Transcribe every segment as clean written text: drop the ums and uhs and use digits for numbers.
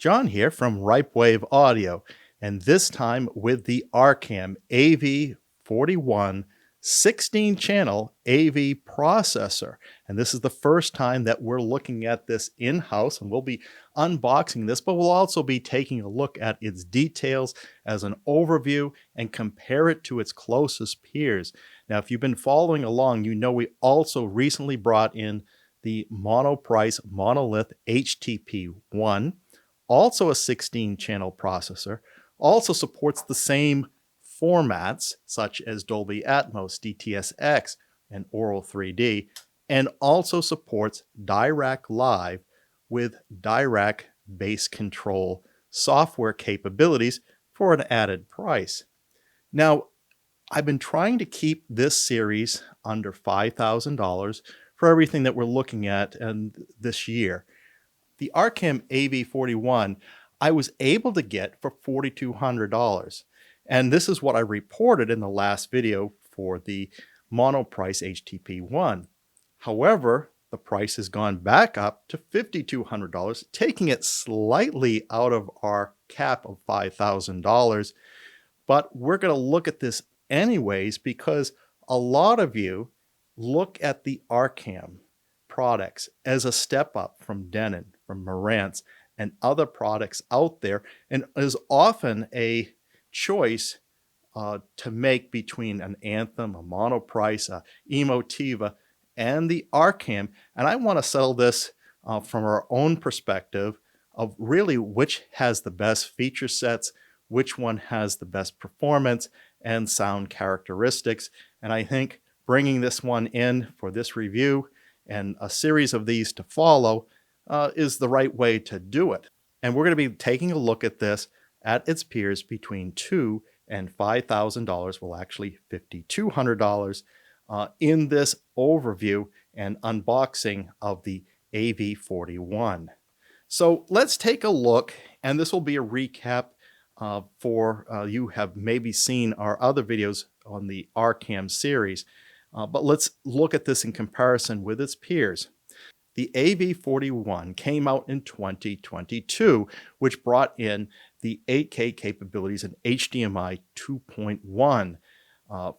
John here from Ripewave Audio, and this time with the Arcam AV41 16-channel AV processor. And this is the first time that we're looking at this in-house, and we'll be unboxing this, but we'll also be taking a look at its details as an overview and compare it to its closest peers. Now, if you've been following along, you know we also recently brought in the Monoprice Monolith HTP-1, also a 16-channel processor, also supports the same formats such as Dolby Atmos, DTS:X, and Auro 3D, and also supports DAC Live with DAC bass control software capabilities for an added price. Now, I've been trying to keep this series under $5,000 for everything that we're looking at this year. The Arcam AV41 I was able to get for $4,200. And this is what I reported in the last video for the Monoprice HTP-1. However, the price has gone back up to $5,200, taking it slightly out of our cap of $5,000. But we're going to look at this anyways because a lot of you look at the Arcam products as a step up from Denon, from Marantz, and other products out there, and is often a choice to make between an Anthem, a Monoprice, a Emotiva, and the Arcam. And I want to settle this from our own perspective of really which has the best feature sets, which one has the best performance and sound characteristics. And I think bringing this one in for this review and a series of these to follow is the right way to do it. And we're going to be taking a look at this at its peers between $2,000 and $5,000, well actually $5,200 in this overview and unboxing of the AV41. So let's take a look, and this will be a recap for you have maybe seen our other videos on the Arcam series, but let's look at this in comparison with its peers. The AV41 came out in 2022, which brought in the 8K capabilities and HDMI 2.1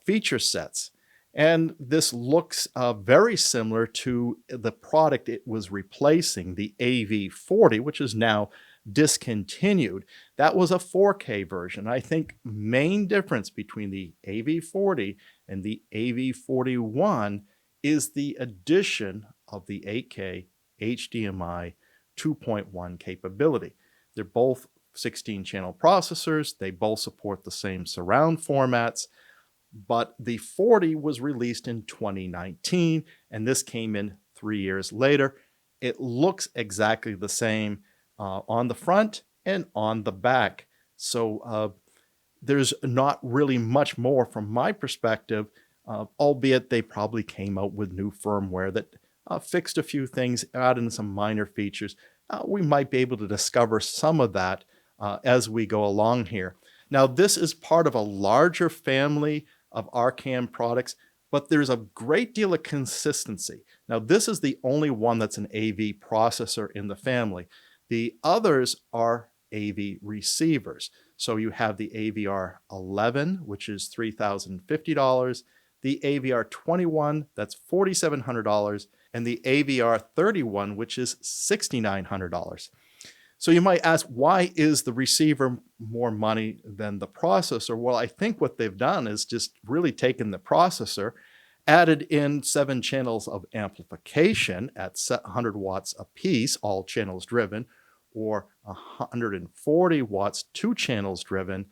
feature sets. And this looks very similar to the product it was replacing, the AV40, which is now discontinued. That was a 4K version. I think main difference between the AV40 and the AV41 is the addition of the 8K HDMI 2.1 capability. They're both 16-channel processors. They both support the same surround formats, but the 40 was released in 2019, and this came in 3 years later. It looks exactly the same on the front and on the back. So there's not really much more from my perspective, albeit they probably came out with new firmware that fixed a few things, added in some minor features. We might be able to discover some of that as we go along here. Now, this is part of a larger family of Arcam products, but there's a great deal of consistency. Now, this is the only one that's an AV processor in the family. The others are AV receivers. So you have the AVR11, which is $3,050, the AVR21, that's $4,700, and the AVR31, which is $6,900. So you might ask, why is the receiver more money than the processor? Well, I think what they've done is just really taken the processor, added in 7 channels of amplification at 100 watts apiece, all channels driven, or 140 watts, 2 channels driven,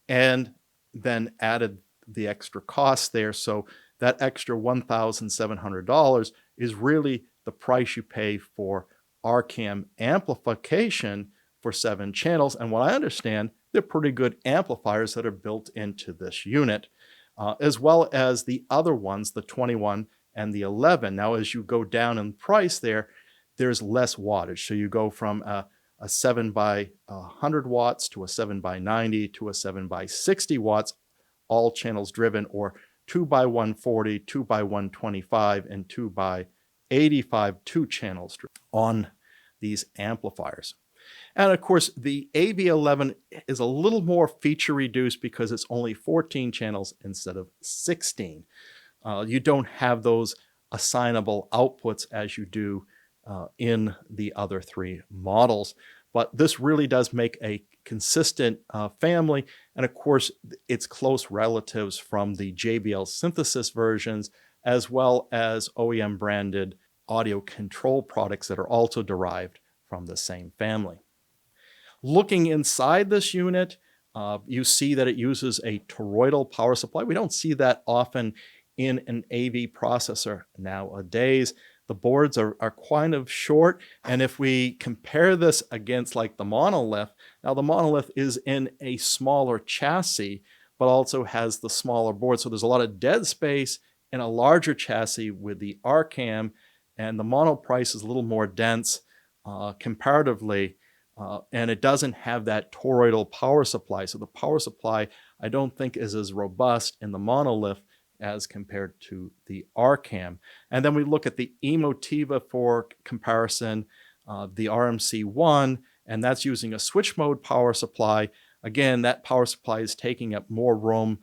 and then added the extra cost there. So that extra $1,700 is really the price you pay for Arcam amplification for 7 channels. And what I understand, they're pretty good amplifiers that are built into this unit, as well as the other ones, the 21 and the 11. Now, as you go down in price there's less wattage. So you go from a 7 by 100 watts to a 7 by 90 to a 7 by 60 watts, all channels driven, or 2 by 140, 2 by 125, and 2 by 85, 2 channels on these amplifiers. And of course, the AV11 is a little more feature reduced because it's only 14 channels instead of 16. You don't have those assignable outputs as you do in the other three models. But this really does make a consistent family. And of course, it's close relatives from the JBL synthesis versions, as well as OEM branded audio control products that are also derived from the same family. Looking inside this unit, you see that it uses a toroidal power supply. We don't see that often in an AV processor nowadays. The boards are kind of short, and if we compare this against like the monolith, now the monolith is in a smaller chassis, but also has the smaller board, so there's a lot of dead space in a larger chassis with the Arcam, and the Monoprice is a little more dense comparatively, and it doesn't have that toroidal power supply. So the power supply, I don't think, is as robust in the monolith as compared to the Arcam. And then we look at the Emotiva for comparison, the RMC-1, and that's using a switch mode power supply. Again, that power supply is taking up more room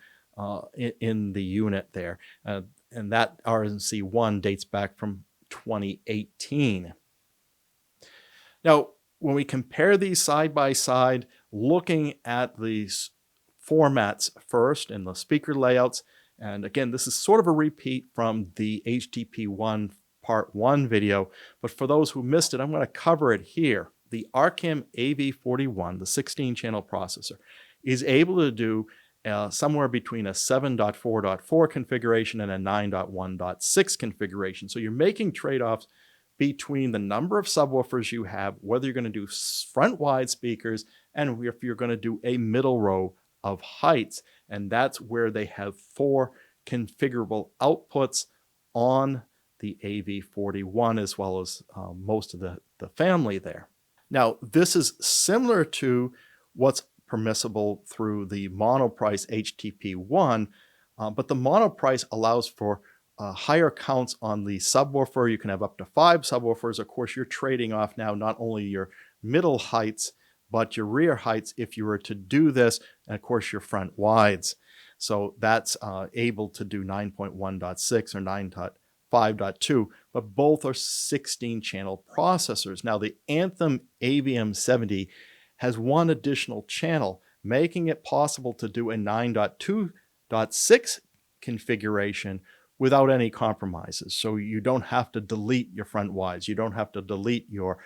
in the unit there. And that RMC-1 dates back from 2018. Now, when we compare these side by side, looking at these formats first and the speaker layouts, and again, this is sort of a repeat from the HTP-1 Part 1 video, but for those who missed it, I'm going to cover it here. The Arcam AV41, the 16-channel processor, is able to do somewhere between a 7.4.4 configuration and a 9.1.6 configuration. So you're making trade-offs between the number of subwoofers you have, whether you're going to do front wide speakers, and if you're going to do a middle row of heights. And that's where they have 4 configurable outputs on the AV41, as well as most of the family there. Now, this is similar to what's permissible through the Monoprice HTP-1, but the Monoprice allows for higher counts on the subwoofer. You can have up to 5 subwoofers. Of course, you're trading off now not only your middle heights, but your rear heights if you were to do this, and of course your front wides. So that's able to do 9.1.6 or 9.5.2, but both are 16-channel processors. Now the Anthem AVM70 has 1 additional channel, making it possible to do a 9.2.6 configuration without any compromises. So you don't have to delete your front wides. You don't have to delete your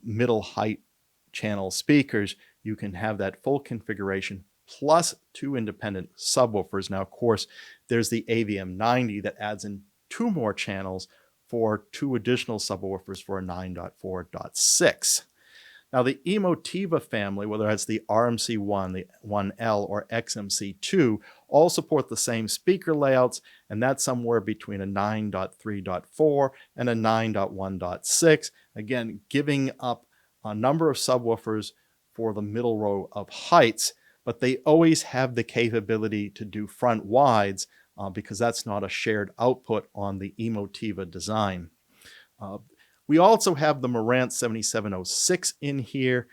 middle height channel speakers. You can have that full configuration plus 2 independent subwoofers. Now, of course, there's the AVM90 that adds in 2 more channels for 2 additional subwoofers for a 9.4.6. Now, the Emotiva family, whether it's the RMC-1, the 1L, or XMC-2, all support the same speaker layouts, and that's somewhere between a 9.3.4 and a 9.1.6, again, giving up a number of subwoofers for the middle row of heights, but they always have the capability to do front wides because that's not a shared output on the Emotiva design. We also have the Marantz 7706 in here,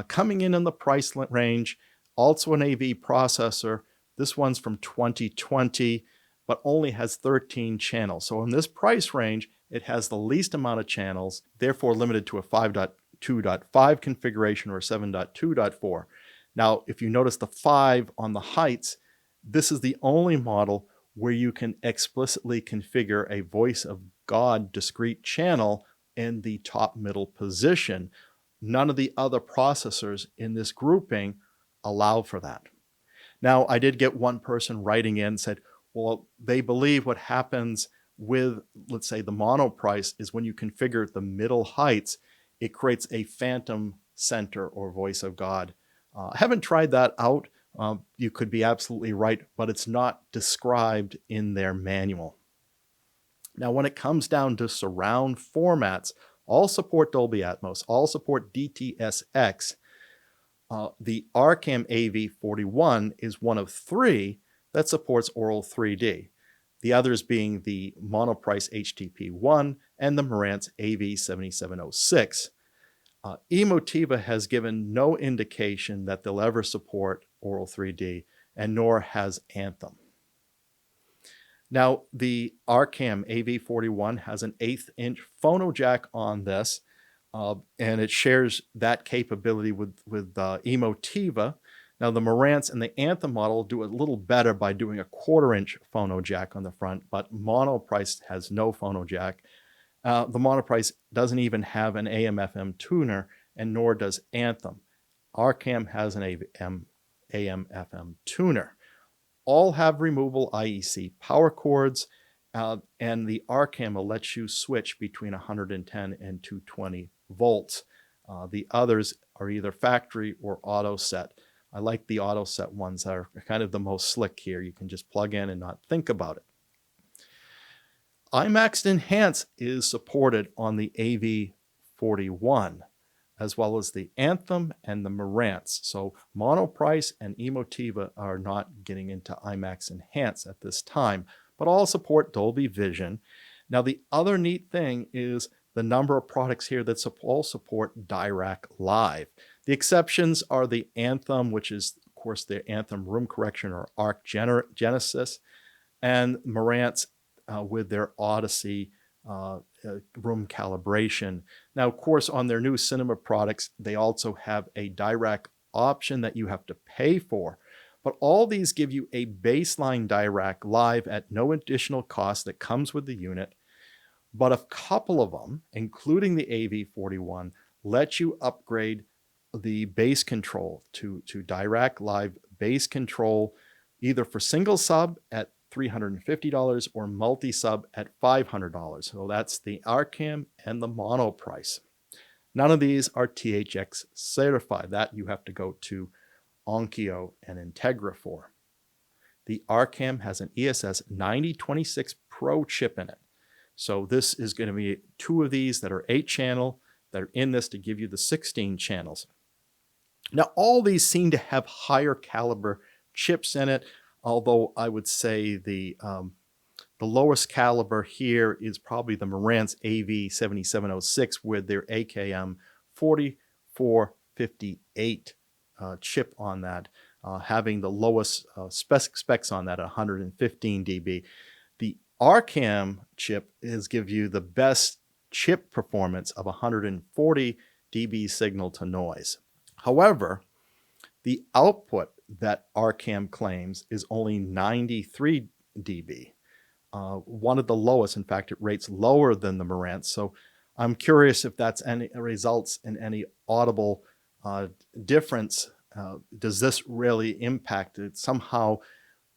coming in the price range, also an AV processor. This one's from 2020, but only has 13 channels. So in this price range, it has the least amount of channels, therefore limited to a 5.2.5 configuration or 7.2.4. Now, if you notice the 5 on the heights, this is the only model where you can explicitly configure a voice of God discrete channel in the top middle position. None of the other processors in this grouping allow for that. Now, I did get one person writing in and said, well, they believe what happens with, let's say, the Monoprice is when you configure the middle heights, it creates a phantom center or voice of God. I haven't tried that out. You could be absolutely right, but it's not described in their manual. Now, when it comes down to surround formats, all support Dolby Atmos, all support DTS:X. The Arcam AV41 is one of 3 that supports Aural 3D. The others being the Monoprice HTP-1 and the Marantz AV7706. Emotiva has given no indication that they'll ever support Aural 3D, and nor has Anthem. Now, the Arcam AV41 has an 1/8-inch phono jack on this, and it shares that capability with Emotiva. Now, the Marantz and the Anthem model do a little better by doing a 1/4-inch phono jack on the front, but Monoprice has no phono jack. The Monoprice doesn't even have an AM/FM tuner, and nor does Anthem. Arcam has an AM/FM tuner. All have removable IEC power cords, and the Arcam will let you switch between 110 and 220 volts. The others are either factory or auto set. I like the auto set ones that are kind of the most slick here. You can just plug in and not think about it. IMAX Enhance is supported on the AV41, as well as the Anthem and the Marantz. So Monoprice and Emotiva are not getting into IMAX Enhance at this time, but all support Dolby Vision. Now, the other neat thing is the number of products here that all support DAC Live. The exceptions are the Anthem, which is, of course, the Anthem Room Correction or Arc Genesis, and Marantz with their Odyssey room calibration. Now, of course, on their new Cinema products, they also have a DAC option that you have to pay for. But all these give you a baseline DAC Live at no additional cost that comes with the unit. But a couple of them, including the AV41, let you upgrade the bass control to DAC Live bass control, either for single sub at $350 or multi-sub at $500. So that's the Arcam and the Monoprice. None of these are THX certified. That you have to go to Onkyo and Integra for. The Arcam has an ESS 9026 Pro chip in it. So this is going to be 2 of these that are 8-channel that are in this to give you the 16 channels. Now, all these seem to have higher caliber chips in it, although I would say the lowest caliber here is probably the Marantz AV7706 with their AKM 4458 chip on that, having the lowest specs on that, 115 dB. The Arcam chip gives you the best chip performance of 140 dB signal to noise. However, the output that Arcam claims is only 93 dB, one of the lowest. In fact, it rates lower than the Marantz. So I'm curious if that's results in any audible difference. Does this really impact it? Somehow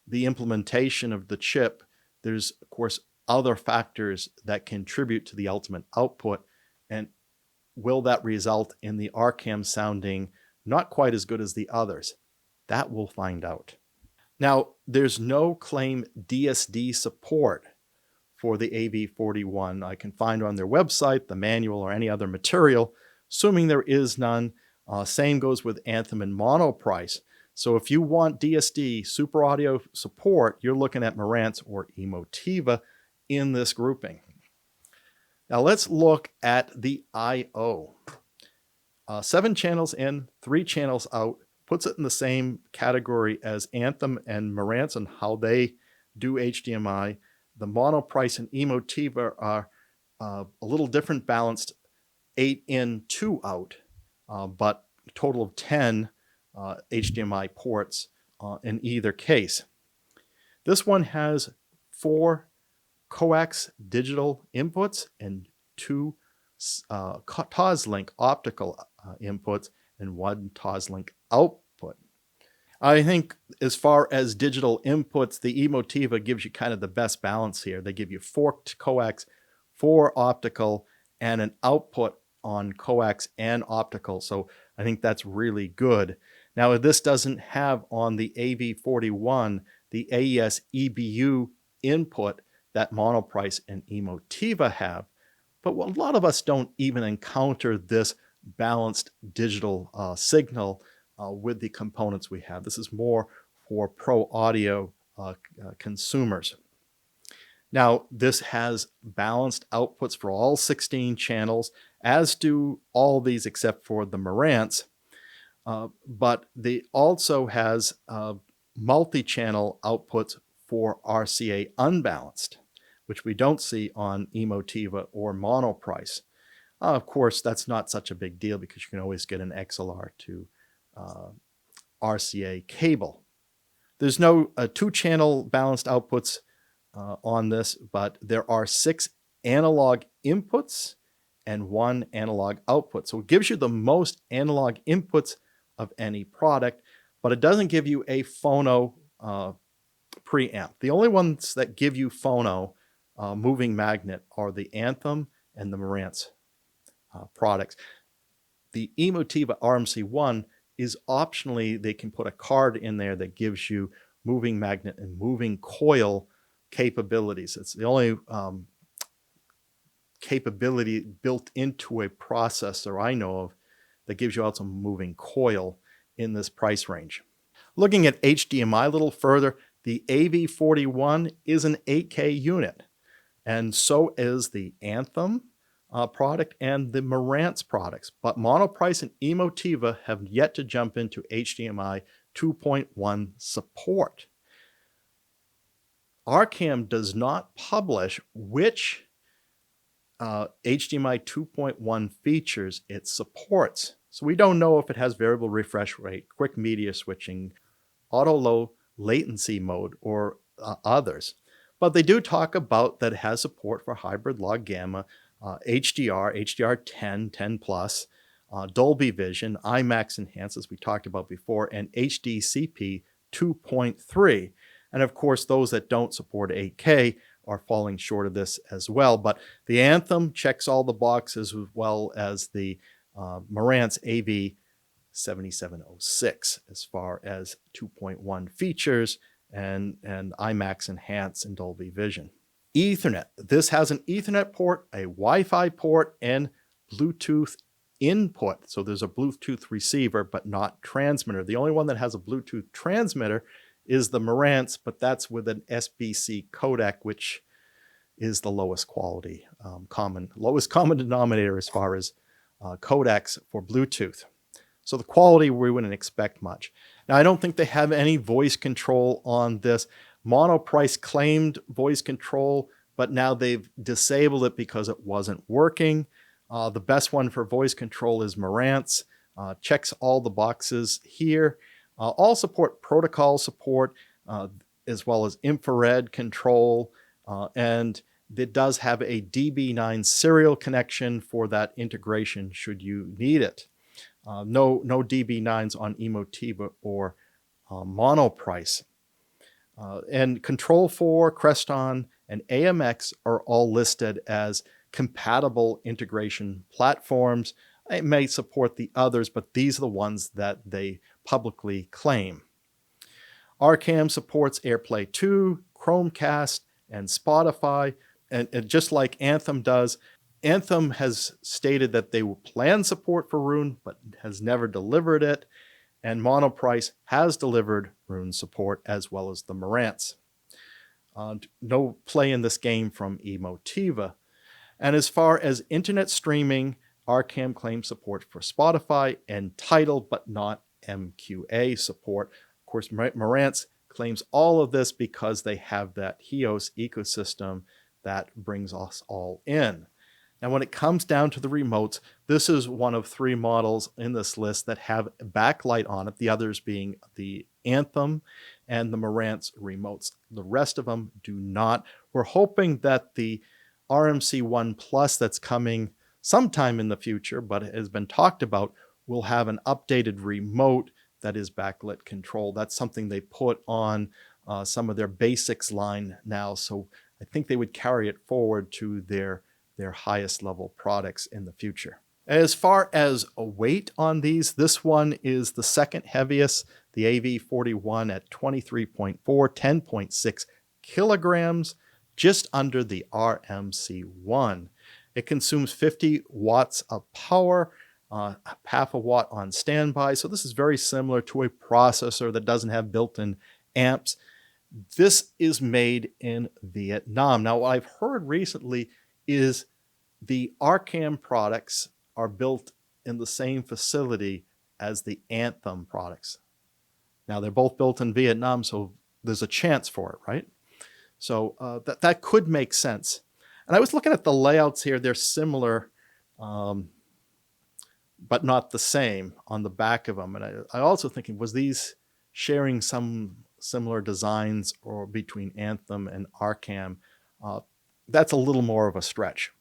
the implementation of the chip, there's of course other factors that contribute to the ultimate output, and will that result in the Arcam sounding not quite as good as the others? That we'll find out. Now, there's no claim DSD support for the AV41. I can find on their website, the manual, or any other material. Assuming there is none, same goes with Anthem and Monoprice. So if you want DSD super audio support, you're looking at Marantz or Emotiva in this grouping. Now let's look at the I/O. 7 channels in, 3 channels out, puts it in the same category as Anthem and Marantz and how they do HDMI. The Monoprice and Emotiva are a little different balanced, 8 in, 2 out, but a total of 10 HDMI ports in either case. This one has 4 coax digital inputs and 2 Toslink optical inputs and 1 Toslink output. I think as far as digital inputs, the Emotiva gives you kind of the best balance here. They give you 4 coax, 4 optical, and an output on coax and optical. So I think that's really good. Now, this doesn't have on the AV41 the AES EBU input that Monoprice and Emotiva have. But a lot of us don't even encounter this balanced digital signal with the components we have. This is more for pro audio consumers. Now, this has balanced outputs for all 16 channels, as do all these except for the Marantz. But it also has multi-channel outputs for RCA unbalanced, which we don't see on Emotiva or Monoprice. Of course, that's not such a big deal because you can always get an XLR to RCA cable. There's no two-channel balanced outputs on this, but there are 6 analog inputs and 1 analog output. So it gives you the most analog inputs of any product, but it doesn't give you a phono preamp. The only ones that give you phono moving magnet are the Anthem and the Marantz products. The Emotiva RMC-1 is optionally, they can put a card in there that gives you moving magnet and moving coil capabilities. It's the only capability built into a processor I know of that gives you also moving coil in this price range. Looking at HDMI a little further, the AV41 is an 8K unit, and so is the Anthem product and the Marantz products. But Monoprice and Emotiva have yet to jump into HDMI 2.1 support. Arcam does not publish which HDMI 2.1 features it supports. So we don't know if it has variable refresh rate, quick media switching, auto low latency mode, or others. But they do talk about that it has support for hybrid log gamma, HDR, HDR10, 10 plus, Dolby Vision, IMAX Enhanced, as we talked about before, and HDCP 2.3. And of course, those that don't support 8K are falling short of this as well. But the Anthem checks all the boxes, as well as the Marantz AV7706 as far as 2.1 features and IMAX Enhanced and Dolby Vision. Ethernet. This has an Ethernet port, a Wi-Fi port, and Bluetooth input. So there's a Bluetooth receiver, but not transmitter. The only one that has a Bluetooth transmitter is the Marantz, but that's with an SBC codec, which is the lowest quality, lowest common denominator as far as codecs for Bluetooth. So the quality, we wouldn't expect much. Now, I don't think they have any voice control on this. Monoprice claimed voice control, but now they've disabled it because it wasn't working. The best one for voice control is Marantz. Checks all the boxes here. All support protocol support, as well as infrared control, and it does have a DB9 serial connection for that integration should you need it. No DB9s on Emotiva or Monoprice. And Control 4, Creston, and AMX are all listed as compatible integration platforms. It may support the others, but these are the ones that they publicly claim. Arcam supports AirPlay 2, Chromecast, and Spotify. And just like Anthem does, Anthem has stated that they will plan support for Roon, but has never delivered it. And Monoprice has delivered Roon support, as well as the Marantz. No play in this game from Emotiva. And as far as internet streaming, Arcam claims support for Spotify and Tidal, but not MQA support. Of course, Marantz claims all of this because they have that HEOS ecosystem that brings us all in. Now, when it comes down to the remotes, this is one of 3 models in this list that have backlight on it, the others being the Anthem and the Marantz remotes. The rest of them do not. We're hoping that the RMC-1 Plus that's coming sometime in the future, but it has been talked about, will have an updated remote that is backlit control. That's something they put on some of their basics line now, so I think they would carry it forward to their highest level products in the future. As far as a weight on these, this one is the second heaviest, the AV41 at 23.4, 10.6 kilograms, just under the RMC-1. It consumes 50 watts of power, half a watt on standby. So this is very similar to a processor that doesn't have built-in amps. This is made in Vietnam. Now, what I've heard recently is the Arcam products are built in the same facility as the Anthem products. Now, they're both built in Vietnam, so there's a chance for it, right? So that could make sense. And I was looking at the layouts here. They're similar, but not the same on the back of them. And I also thinking, was these sharing some similar designs or between Anthem and Arcam? That's a little more of a stretch.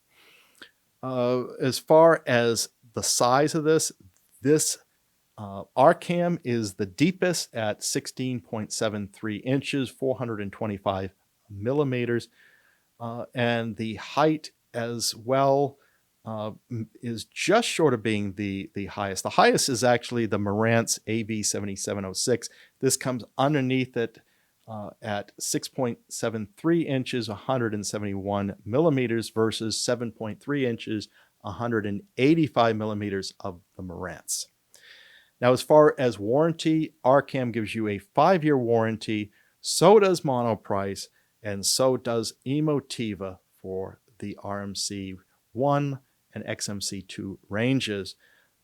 As far as the size of this Arcam is the deepest at 16.73 inches, 425 millimeters, and the height as well is just short of being the highest. The highest is actually the Marantz AV7706. This comes underneath it at 6.73 inches, 171 millimeters versus 7.3 inches, 185 millimeters of the Marantz. Now, as far as warranty, Arcam gives you a 5-year warranty, so does Monoprice, and so does Emotiva for the RMC-1 and XMC-2 ranges.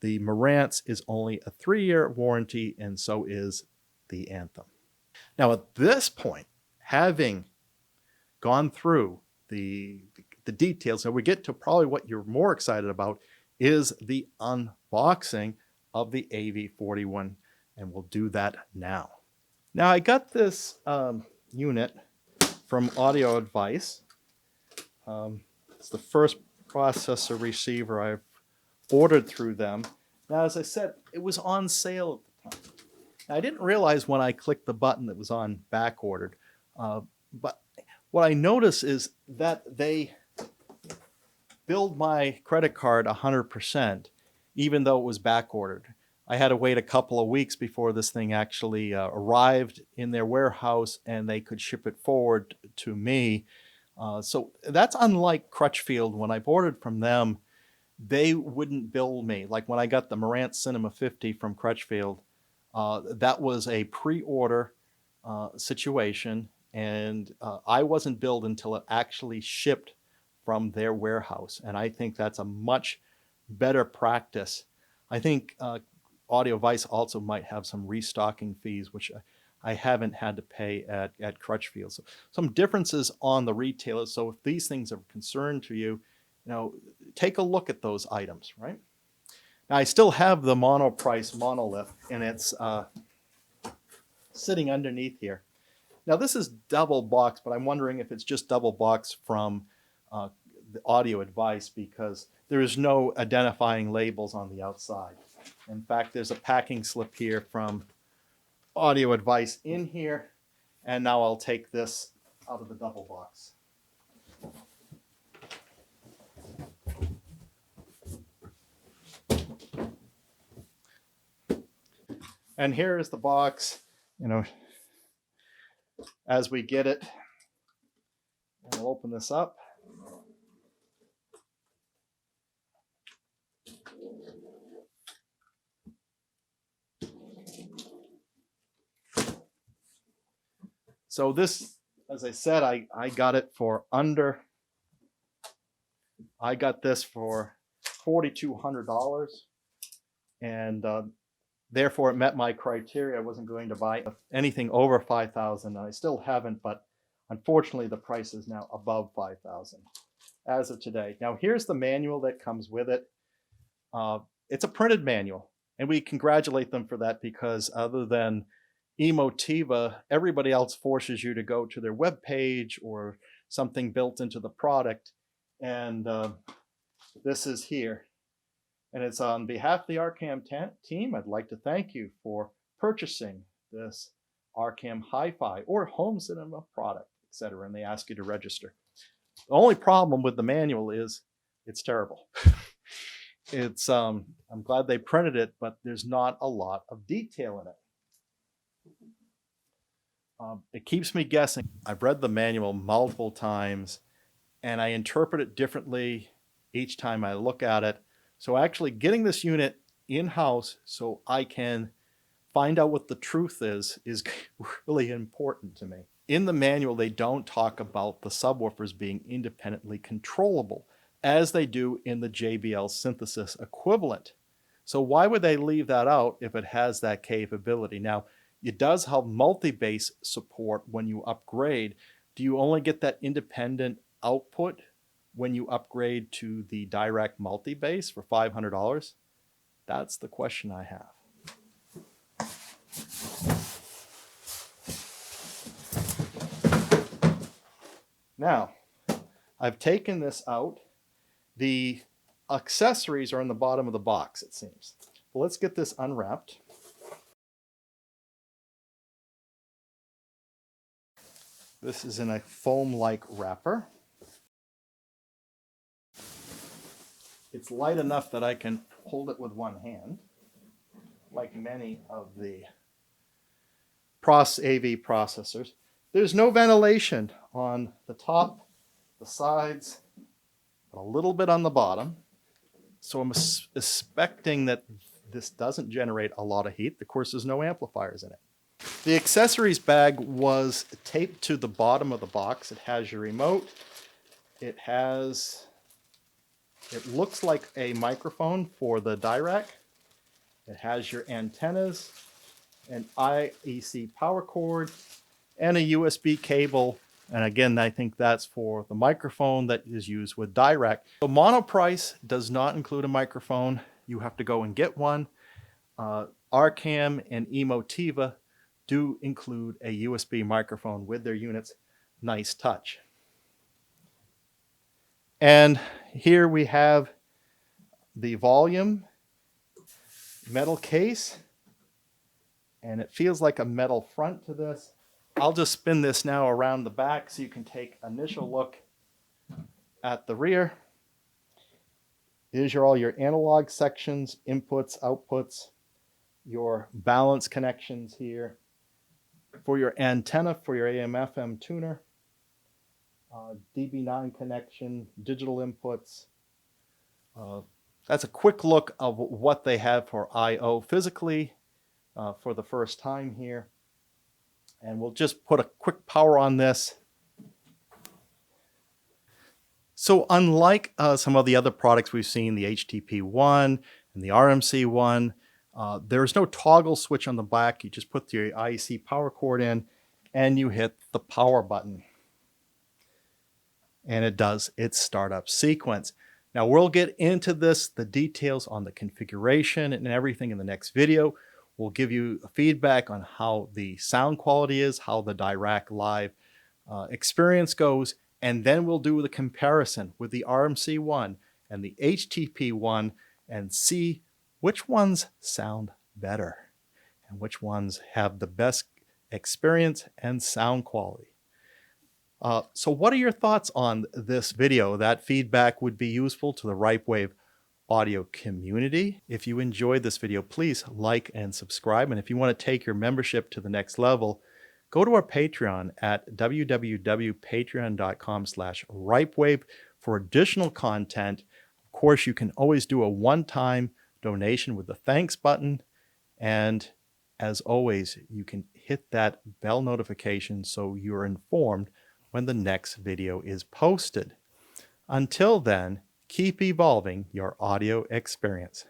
The Marantz is only a 3-year warranty, and so is the Anthem. Now, at this point, having gone through the details, now we get to probably what you're more excited about is the unboxing of the AV41, and we'll do that now. Now, I got this unit from Audio Advice. It's the first processor receiver I've ordered through them. Now, as I said, it was on sale at the time. Now, I didn't realize when I clicked the button that it was on back ordered, but what I notice is that they billed my credit card 100%, even though it was back ordered. I had to wait a couple of weeks before this thing actually arrived in their warehouse and they could ship it forward to me. So that's unlike Crutchfield. When I've ordered from them, they wouldn't bill me. Like when I got the Marantz Cinema 50 from Crutchfield, that was a pre-order situation, and I wasn't billed until it actually shipped from their warehouse. And I think that's a much better practice. I think Audio Advice also might have some restocking fees, which I haven't had to pay at Crutchfield. So some differences on the retailers. So if these things are of concern to you, take a look at those items, right? Now, I still have the Monoprice monolith, and it's sitting underneath here. Now, this is double box, but I'm wondering if it's just double box from the Audio Advice, because there is no identifying labels on the outside. In fact, there's a packing slip here from Audio Advice in here, and now I'll take this out of the double box. And here is the box, as we get it. And we'll open this up. So this, as I said, I got it for I got this for $4,200, and therefore it met my criteria. I wasn't going to buy anything over $5,000. I still haven't, but unfortunately the price is now above $5,000 as of today. Now here's the manual that comes with it. It's a printed manual, and we congratulate them for that, because other than Emotiva, everybody else forces you to go to their web page or something built into the product. And this is here. And it's on behalf of the Arcam team. I'd like to thank you for purchasing this Arcam hi-fi or home cinema product, etc. And they ask you to register. The only problem with the manual is it's terrible. It's I'm glad they printed it, but there's not a lot of detail in it. It keeps me guessing. I've read the manual multiple times, and I interpret it differently each time I look at it. So actually getting this unit in-house so I can find out what the truth is really important to me. In the manual, they don't talk about the subwoofers being independently controllable, as they do in the JBL synthesis equivalent. So why would they leave that out if it has that capability? Now, it does have multi-bass support when you upgrade. Do you only get that independent output when you upgrade to the direct multi-bass for $500? That's the question I have. Now, I've taken this out. The accessories are in the bottom of the box, it seems. Well, let's get this unwrapped. This is in a foam-like wrapper. It's light enough that I can hold it with one hand, like many of the AV processors. There's no ventilation on the top, the sides, a little bit on the bottom. So I'm expecting that this doesn't generate a lot of heat. Of course, there's no amplifiers in it. The accessories bag was taped to the bottom of the box. It has your remote. It looks like a microphone for the DAC. It has your antennas, an IEC power cord, and a USB cable. And again, I think that's for the microphone that is used with DAC. So Monoprice does not include a microphone. You have to go and get one. Arcam and Emotiva do include a USB microphone with their units. Nice touch. And here we have the volume metal case, and it feels like a metal front to this. I'll just spin this now around the back so you can take an initial look at the rear. These are all your analog sections, inputs, outputs, your balance connections here. For your antenna, for your AM/FM tuner, DB9 connection, digital inputs. That's a quick look of what they have for I/O physically for the first time here. And we'll just put a quick power on this. So unlike some of the other products we've seen, the HTP-1 and the RMC-1, there's no toggle switch on the back. You just put your IEC power cord in and you hit the power button. And it does its startup sequence. Now we'll get into this, the details on the configuration and everything in the next video. We'll give you feedback on how the sound quality is, how the DAC live experience goes, and then we'll do the comparison with the RMC-1 and the HTP-1 and see which ones sound better and which ones have the best experience and sound quality. So what are your thoughts on this video? That feedback would be useful to the Ripewave audio community. If you enjoyed this video, please like and subscribe. And if you want to take your membership to the next level, go to our Patreon at www.patreon.com/Ripewave for additional content. Of course, you can always do a one-time donation with the thanks button. And as always, you can hit that bell notification so you're informed when the next video is posted. Until then, keep evolving your audio experience.